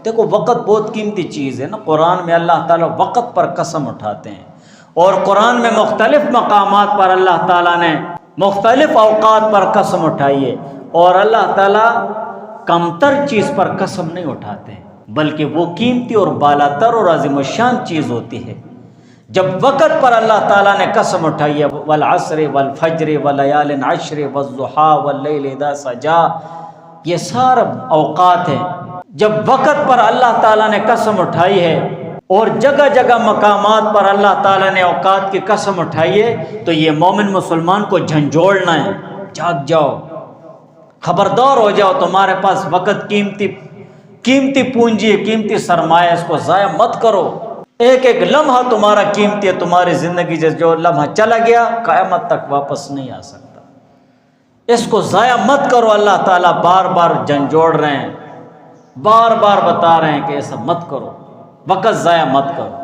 دیکھو وقت بہت قیمتی چیز ہے نا، قرآن میں اللہ تعالیٰ وقت پر قسم اٹھاتے ہیں، اور قرآن میں مختلف مقامات پر اللہ تعالیٰ نے مختلف اوقات پر قسم اٹھائی ہے، اور اللہ تعالیٰ کمتر چیز پر قسم نہیں اٹھاتے ہیں، بلکہ وہ قیمتی اور بالاتر اور عظیم الشان چیز ہوتی ہے۔ جب وقت پر اللہ تعالیٰ نے قسم اٹھائی ہے، والعصر والفجر ولیال عشر والضحیٰ واللیل اذا سجا، یہ سارے اوقات ہیں۔ جب وقت پر اللہ تعالیٰ نے قسم اٹھائی ہے اور جگہ جگہ مقامات پر اللہ تعالیٰ نے اوقات کی قسم اٹھائی ہے، تو یہ مومن مسلمان کو جھنجھوڑنا ہے، جاگ جاؤ، خبردار ہو جاؤ، تمہارے پاس وقت قیمتی پونجی ہے، قیمتی سرمایہ، اس کو ضائع مت کرو۔ ایک ایک لمحہ تمہارا قیمتی ہے، تمہاری زندگی سے جو لمحہ چلا گیا قیامت تک واپس نہیں آ سکتا، اس کو ضائع مت کرو۔ اللہ تعالیٰ بار بار جھنجھوڑ رہے ہیں، بار بار بتا رہے ہیں کہ ایسا مت کرو، وقت ضائع مت کرو۔